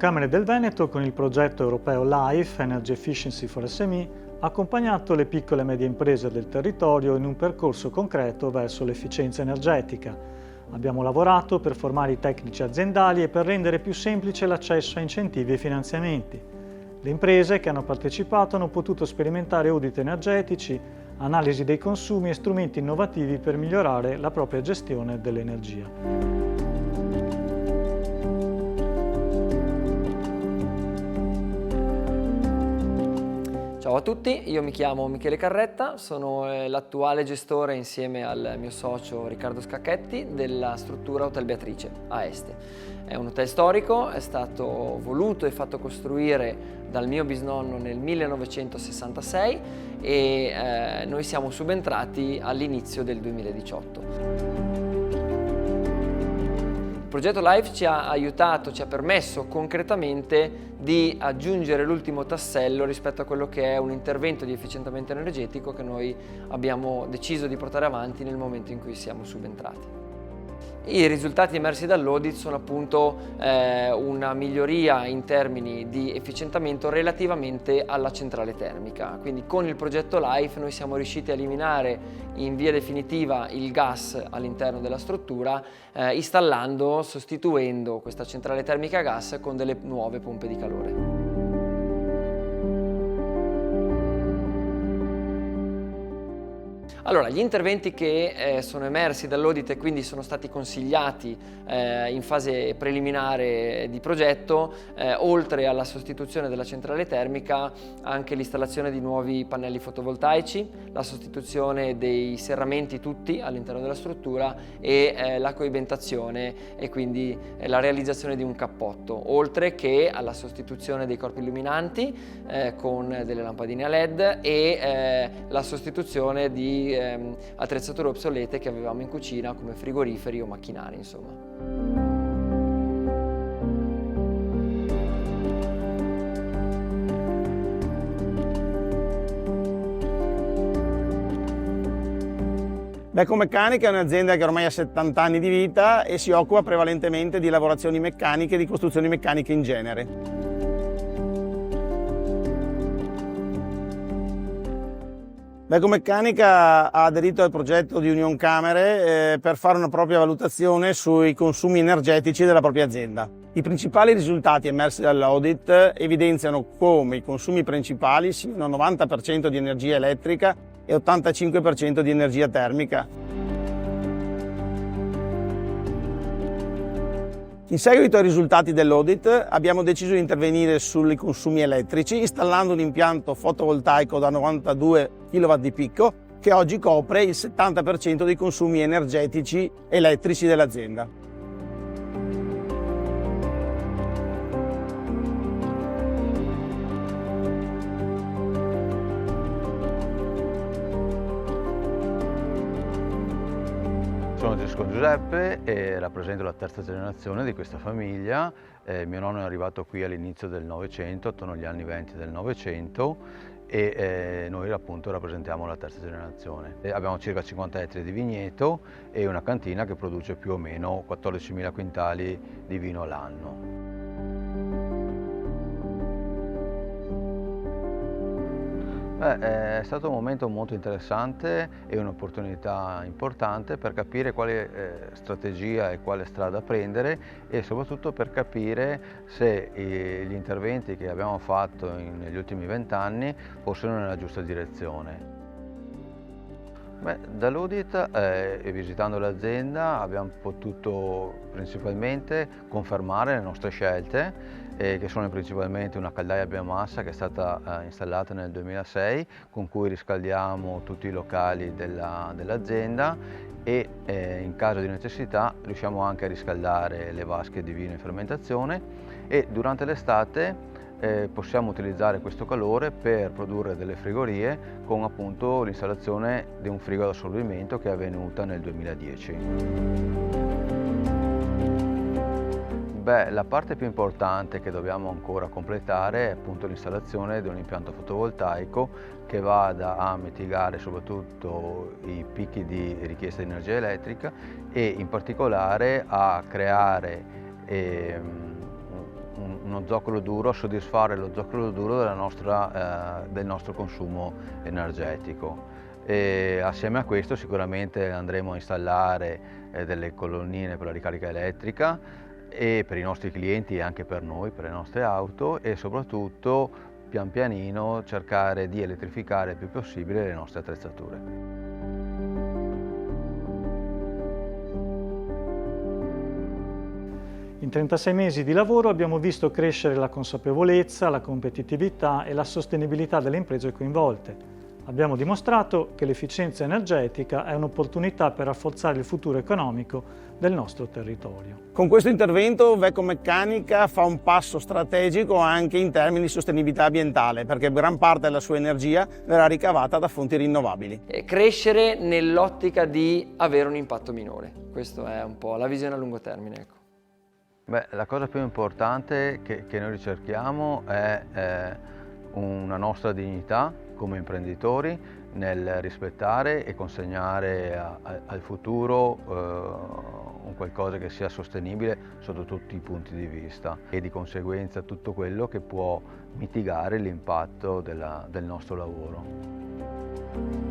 Unioncamere del Veneto, con il progetto europeo LIFE, Energy Efficiency for SME, ha accompagnato le piccole e medie imprese del territorio in un percorso concreto verso l'efficienza energetica. Abbiamo lavorato per formare i tecnici aziendali e per rendere più semplice l'accesso a incentivi e finanziamenti. Le imprese che hanno partecipato hanno potuto sperimentare audit energetici, analisi dei consumi e strumenti innovativi per migliorare la propria gestione dell'energia. Ciao a tutti, io mi chiamo Michele Carretta, sono l'attuale gestore insieme al mio socio Riccardo Scacchetti della struttura Hotel Beatrice a Este. È un hotel storico, è stato voluto e fatto costruire dal mio bisnonno nel 1966 e noi siamo subentrati all'inizio del 2018. Il progetto LIFE ci ha aiutato, ci ha permesso concretamente di aggiungere l'ultimo tassello rispetto a quello che è un intervento di efficientamento energetico che noi abbiamo deciso di portare avanti nel momento in cui siamo subentrati. I risultati emersi dall'audit sono appunto una miglioria in termini di efficientamento relativamente alla centrale termica. Quindi con il progetto LIFE noi siamo riusciti a eliminare in via definitiva il gas all'interno della struttura, sostituendo questa centrale termica a gas con delle nuove pompe di calore. Allora, gli interventi che sono emersi dall'audit e quindi sono stati consigliati in fase preliminare di progetto, oltre alla sostituzione della centrale termica, anche l'installazione di nuovi pannelli fotovoltaici, la sostituzione dei serramenti tutti all'interno della struttura e la coibentazione e quindi la realizzazione di un cappotto, oltre che alla sostituzione dei corpi illuminanti con delle lampadine a LED e la sostituzione di attrezzature obsolete che avevamo in cucina come frigoriferi o macchinari, insomma. Becomeccanica è un'azienda che ormai ha 70 anni di vita e si occupa prevalentemente di lavorazioni meccaniche e di costruzioni meccaniche in genere. Becomeccanica ha aderito al progetto di Unioncamere per fare una propria valutazione sui consumi energetici della propria azienda. I principali risultati emersi dall'audit evidenziano come i consumi principali siano 90% di energia elettrica e 85% di energia termica. In seguito ai risultati dell'audit abbiamo deciso di intervenire sui consumi elettrici installando un impianto fotovoltaico da 92 kW di picco che oggi copre il 70% dei consumi energetici elettrici dell'azienda. Sono Gesco Giuseppe e rappresento la terza generazione di questa famiglia. Mio nonno è arrivato qui all'inizio del Novecento, attorno agli anni 20 del Novecento e noi appunto rappresentiamo la terza generazione. Abbiamo circa 50 ettari di vigneto e una cantina che produce più o meno 14.000 quintali di vino l'anno. È stato un momento molto interessante e un'opportunità importante per capire quale strategia e quale strada prendere e soprattutto per capire se gli interventi che abbiamo fatto negli ultimi 20 anni fossero nella giusta direzione. Dall'audit e visitando l'azienda abbiamo potuto principalmente confermare le nostre scelte che sono principalmente una caldaia a biomassa che è stata installata nel 2006 con cui riscaldiamo tutti i locali dell'azienda e in caso di necessità riusciamo anche a riscaldare le vasche di vino in fermentazione e durante l'estate possiamo utilizzare questo calore per produrre delle frigorie con appunto l'installazione di un frigo ad assorbimento che è avvenuta nel 2010. La parte più importante che dobbiamo ancora completare è appunto l'installazione di un impianto fotovoltaico che vada a mitigare soprattutto i picchi di richiesta di energia elettrica e in particolare a creare uno zoccolo duro, a soddisfare lo zoccolo duro del nostro consumo energetico. E assieme a questo sicuramente andremo a installare delle colonnine per la ricarica elettrica e per i nostri clienti e anche per noi, per le nostre auto, e soprattutto pian pianino cercare di elettrificare il più possibile le nostre attrezzature. In 36 mesi di lavoro abbiamo visto crescere la consapevolezza, la competitività e la sostenibilità delle imprese coinvolte. Abbiamo dimostrato che l'efficienza energetica è un'opportunità per rafforzare il futuro economico del nostro territorio. Con questo intervento Vecco Meccanica fa un passo strategico anche in termini di sostenibilità ambientale, perché gran parte della sua energia verrà ricavata da fonti rinnovabili. E crescere nell'ottica di avere un impatto minore, questa è un po' la visione a lungo termine. Ecco. Beh, la cosa più importante che noi ricerchiamo è una nostra dignità come imprenditori nel rispettare e consegnare al futuro un qualcosa che sia sostenibile sotto tutti i punti di vista e di conseguenza tutto quello che può mitigare l'impatto del nostro lavoro.